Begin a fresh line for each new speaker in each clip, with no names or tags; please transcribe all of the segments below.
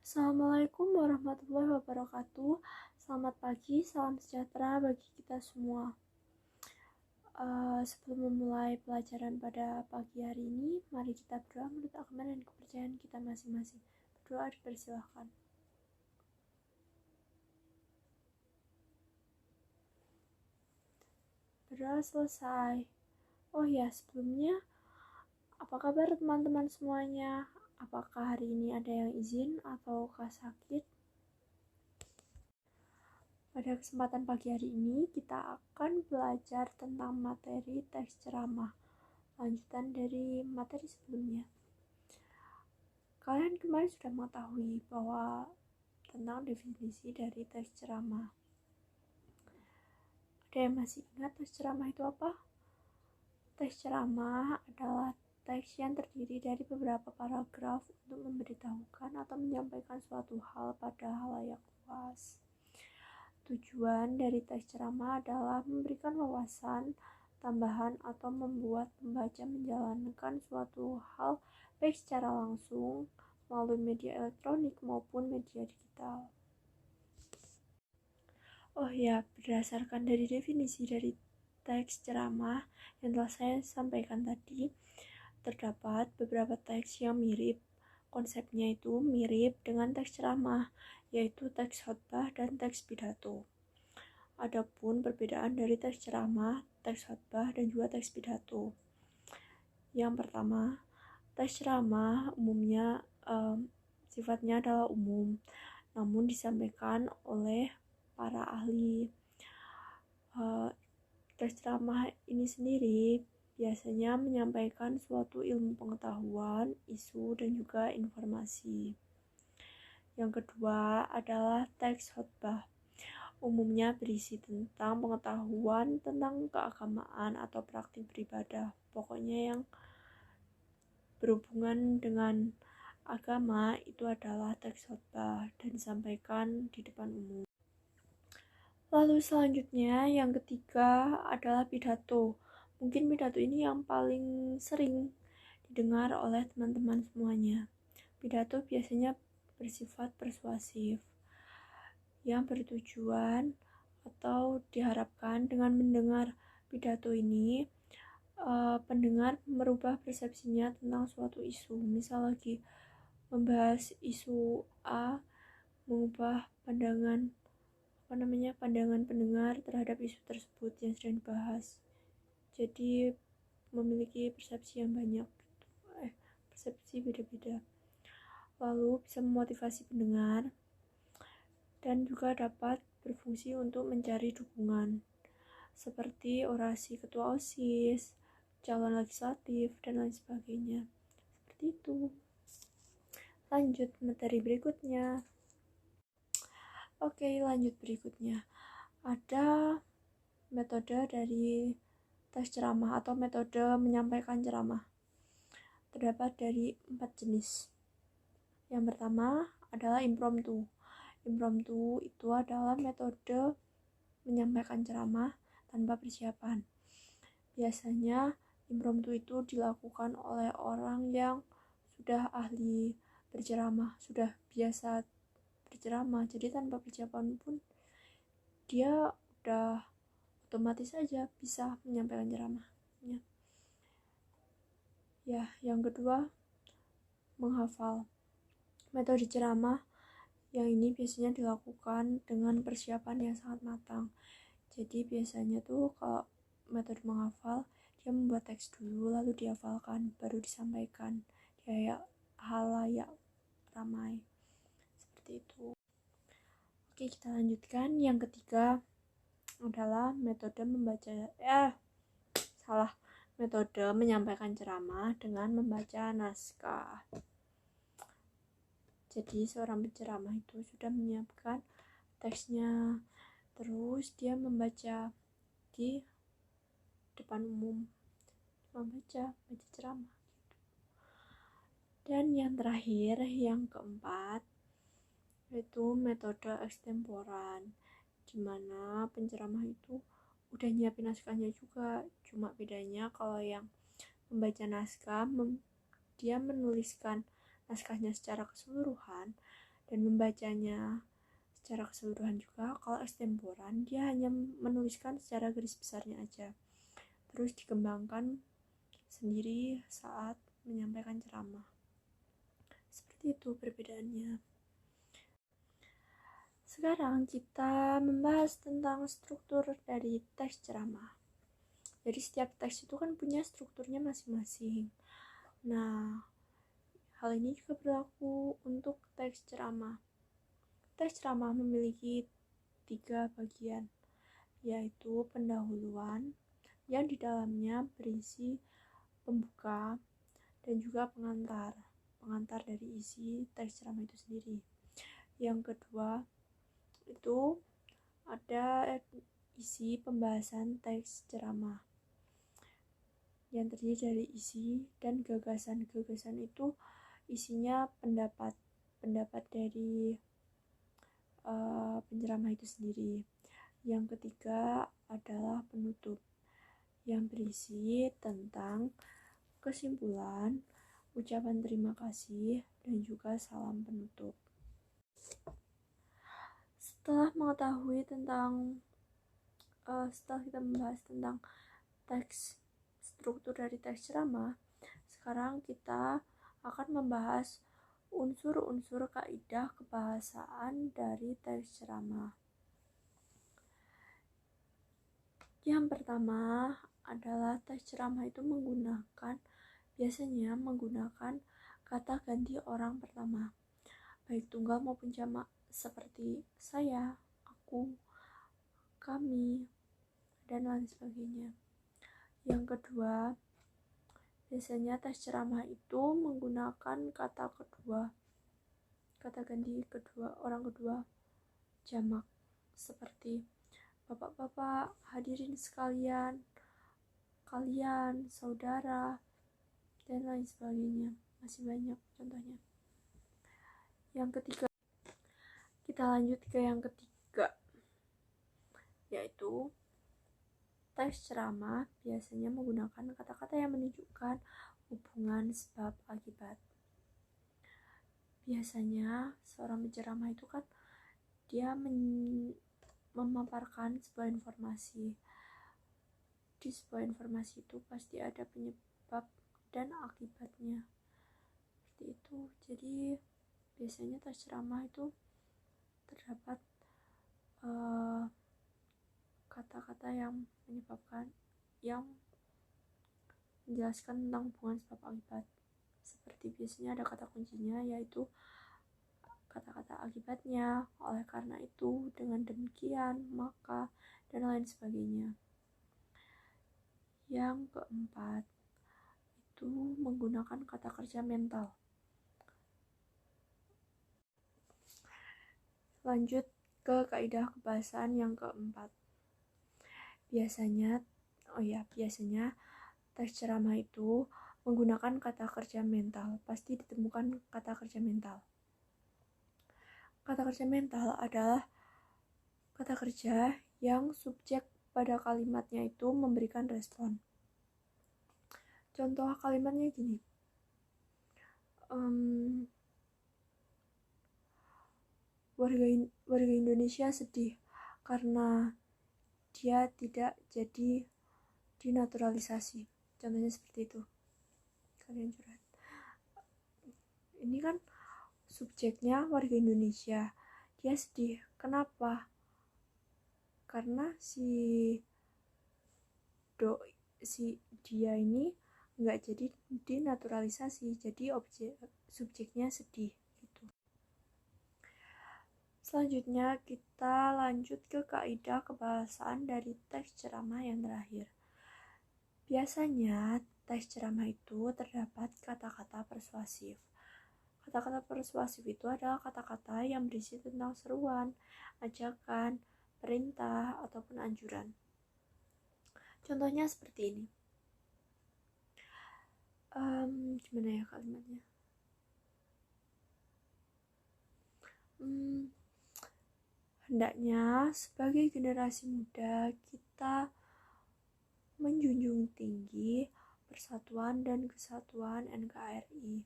Assalamualaikum warahmatullahi wabarakatuh. Selamat pagi, salam sejahtera bagi kita semua. Sebelum memulai pelajaran pada pagi hari ini, mari kita berdoa menurut agama dan kepercayaan kita masing-masing. Berdoa dipersilahkan. Berdoa selesai. Oh ya, sebelumnya, apa kabar teman-teman semuanya? Apakah hari ini ada yang izin ataukah sakit? Pada kesempatan pagi hari ini, kita akan belajar tentang materi teks ceramah, lanjutan dari materi sebelumnya. Kalian kemarin sudah mengetahui bahwa tentang definisi dari teks ceramah. Ada yang masih ingat teks ceramah itu apa? Teks ceramah adalah teks yang terdiri dari beberapa paragraf untuk memberitahukan atau menyampaikan suatu hal pada halayak luas. Tujuan dari teks ceramah adalah memberikan wawasan tambahan atau membuat pembaca menjalankan suatu hal baik secara langsung melalui media elektronik maupun media digital. Oh ya, berdasarkan dari definisi dari teks ceramah yang telah saya sampaikan tadi, terdapat beberapa teks yang mirip. Konsepnya itu mirip dengan teks ceramah, yaitu teks khotbah dan teks pidato. Adapun perbedaan dari teks ceramah, teks khotbah, dan juga teks pidato. Yang pertama, teks ceramah umumnya sifatnya adalah umum, namun disampaikan oleh para ahli. Teks ceramah ini sendiri biasanya menyampaikan suatu ilmu pengetahuan, isu, dan juga informasi. Yang kedua adalah teks khotbah. Umumnya berisi tentang pengetahuan tentang keagamaan atau praktik beribadah. Pokoknya yang berhubungan dengan agama itu adalah teks khotbah dan disampaikan di depan umum. Lalu selanjutnya yang ketiga adalah pidato. Mungkin pidato ini yang paling sering didengar oleh teman-teman semuanya. Pidato biasanya bersifat persuasif, yang bertujuan atau diharapkan dengan mendengar pidato ini, pendengar merubah persepsinya tentang suatu isu. Misal lagi membahas isu A, mengubah pandangan pendengar terhadap isu tersebut yang sedang dibahas. Jadi memiliki persepsi yang banyak, persepsi beda-beda. Lalu bisa memotivasi pendengar dan juga dapat berfungsi untuk mencari dukungan seperti orasi ketua OSIS, calon legislatif, dan lain sebagainya. Seperti itu. Lanjut materi berikutnya. Oke, lanjut berikutnya. Ada metode dari teks ceramah atau metode menyampaikan ceramah. Terdapat dari 4 jenis. Yang pertama adalah impromptu. Impromptu itu adalah metode menyampaikan ceramah tanpa persiapan. Biasanya impromptu itu dilakukan oleh orang yang sudah ahli berceramah, sudah biasa berceramah, jadi tanpa persiapan pun dia udah otomatis saja bisa menyampaikan ceramahnya. Ya, yang kedua, menghafal. Metode ceramah yang ini biasanya dilakukan dengan persiapan yang sangat matang. Jadi biasanya tuh kalau metode menghafal, dia membuat teks dulu lalu dihafalkan baru disampaikan di halayak ramai. Seperti itu. Oke, kita lanjutkan. Yang ketiga adalah metode metode menyampaikan ceramah dengan membaca naskah. Jadi seorang penceramah itu sudah menyiapkan teksnya, terus dia membaca di depan umum, membaca ceramah. Dan yang terakhir, yang keempat, yaitu metode ekstemporan, di mana penceramah itu udah nyiapin naskahnya juga. Cuma bedanya kalau yang membaca naskah, dia menuliskan naskahnya secara keseluruhan, dan membacanya secara keseluruhan juga. Kalau ekstemporan dia hanya menuliskan secara garis besarnya aja, terus dikembangkan sendiri saat menyampaikan ceramah. Seperti itu perbedaannya. Sekarang kita membahas tentang struktur dari teks ceramah. Jadi setiap teks itu kan punya strukturnya masing-masing. Nah, hal ini juga berlaku untuk teks ceramah. Teks ceramah memiliki 3 bagian, yaitu pendahuluan yang di dalamnya berisi pembuka dan juga pengantar dari isi teks ceramah itu sendiri. Yang kedua itu ada isi pembahasan teks ceramah yang terdiri dari isi dan gagasan. Gagasan itu isinya pendapat dari penceramah itu sendiri. Yang ketiga adalah penutup yang berisi tentang kesimpulan, ucapan terima kasih, dan juga salam penutup. Setelah kita membahas tentang struktur dari teks ceramah, sekarang kita akan membahas unsur-unsur kaidah kebahasaan dari teks ceramah. Yang pertama adalah teks ceramah itu biasanya menggunakan kata ganti orang pertama, baik tunggal maupun jamak, seperti saya, aku, kami, dan lain sebagainya. Yang kedua, biasanya teks ceramah itu menggunakan kata ganti orang kedua, jamak, seperti bapak-bapak, hadirin sekalian, kalian, saudara, dan lain sebagainya. Masih banyak contohnya. Yang ketiga, kita lanjut ke yang ketiga, yaitu teks ceramah biasanya menggunakan kata-kata yang menunjukkan hubungan sebab akibat. Biasanya seorang penceramah itu kan dia memaparkan sebuah informasi. Di sebuah informasi itu pasti ada penyebab dan akibatnya. Seperti itu. Jadi biasanya teks ceramah itu terdapat kata-kata yang menjelaskan tentang hubungan sebab akibat. Seperti biasanya ada kata kuncinya, yaitu kata-kata akibatnya, oleh karena itu, dengan demikian, maka, dan lain sebagainya. Yang keempat itu menggunakan kata kerja mental. Lanjut ke kaidah kebahasaan yang keempat. Biasanya teks ceramah itu menggunakan kata kerja mental. Pasti ditemukan kata kerja mental. Kata kerja mental adalah kata kerja yang subjek pada kalimatnya itu memberikan respon. Contoh kalimatnya gini. Warga Indonesia sedih karena dia tidak jadi dinaturalisasi. Contohnya seperti itu. Kalian curhat. Ini kan subjeknya warga Indonesia. Dia sedih. Kenapa? Karena dia ini nggak jadi dinaturalisasi. Jadi subjeknya sedih. Selanjutnya kita lanjut ke kaidah kebahasaan dari teks ceramah yang terakhir. Biasanya teks ceramah itu terdapat kata-kata persuasif. Kata-kata persuasif itu adalah kata-kata yang berisi tentang seruan, ajakan, perintah, ataupun anjuran. Contohnya seperti ini. Gimana ya kalimatnya? Hendaknya sebagai generasi muda kita menjunjung tinggi persatuan dan kesatuan NKRI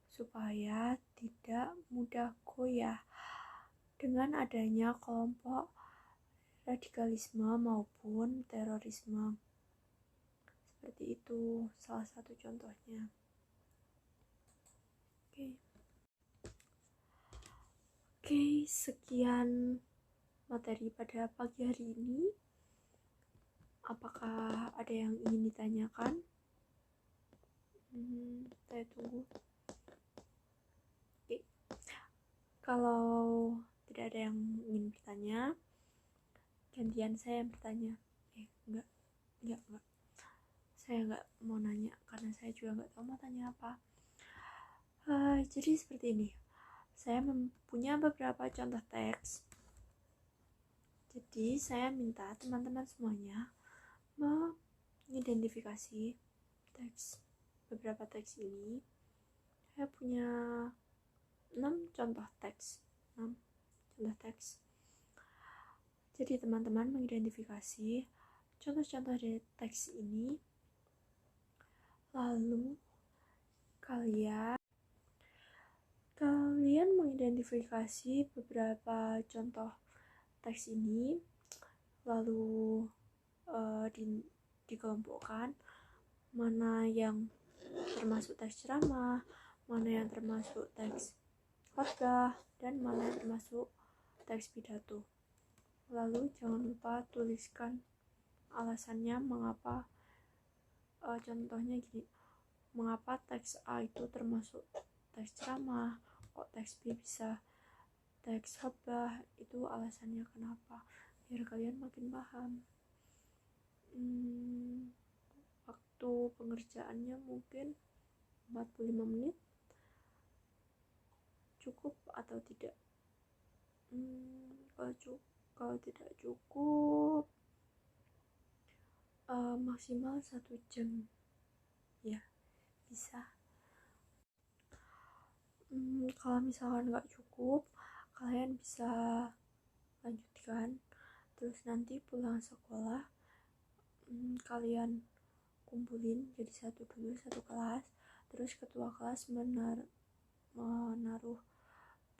supaya tidak mudah sudah goyah dengan adanya kelompok radikalisme maupun terorisme. Seperti itu salah satu contohnya. Oke, sekian materi pada pagi hari ini. Apakah ada yang ingin ditanyakan? Saya tunggu. Oke. Kalau tidak ada yang ingin bertanya, gantian saya yang bertanya. Enggak. Saya nggak mau nanya karena saya juga nggak tahu mau tanya apa. Jadi seperti ini. Saya mempunyai beberapa contoh teks. Jadi saya minta teman-teman semuanya mengidentifikasi beberapa teks ini. Saya punya 6 contoh teks. Jadi teman-teman mengidentifikasi contoh-contoh dari teks ini, lalu kalian mengidentifikasi beberapa contoh teks ini, lalu dikelompokkan mana yang termasuk teks ceramah, mana yang termasuk teks khotbah, dan mana yang termasuk teks pidato. Lalu jangan lupa tuliskan alasannya mengapa, contohnya gini, mengapa teks A itu termasuk teks ceramah, kok teks B bisa teks khotbah, itu alasannya kenapa, biar kalian makin paham. Waktu pengerjaannya mungkin 45 menit, cukup atau tidak? Kalau tidak cukup, maksimal 1 jam ya, bisa. Kalau misalkan nggak cukup, kalian bisa lanjutkan, terus nanti pulang sekolah kalian kumpulin jadi satu kelas, terus ketua kelas menaruh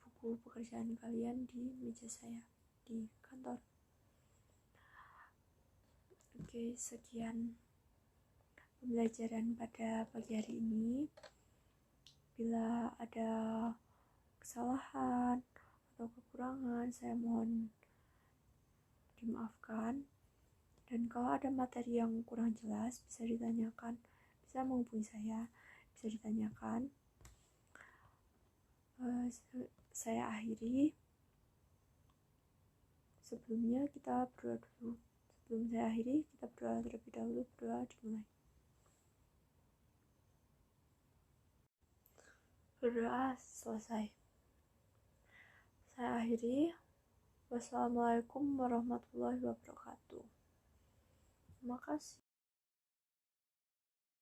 buku pekerjaan kalian di meja saya di kantor. Oke, sekian pembelajaran pada pagi hari ini. Bila ada kesalahan atau kekurangan, saya mohon dimaafkan. Dan kalau ada materi yang kurang jelas, bisa ditanyakan, bisa menghubungi saya, bisa ditanyakan. Saya akhiri. Sebelumnya kita berdoa dulu. Sebelum saya akhiri, kita berdoa terlebih dahulu. Berdoa dimulai. Berdoa selesai. Saya akhiri. Wassalamualaikum warahmatullahi wabarakatuh. Terima kasih.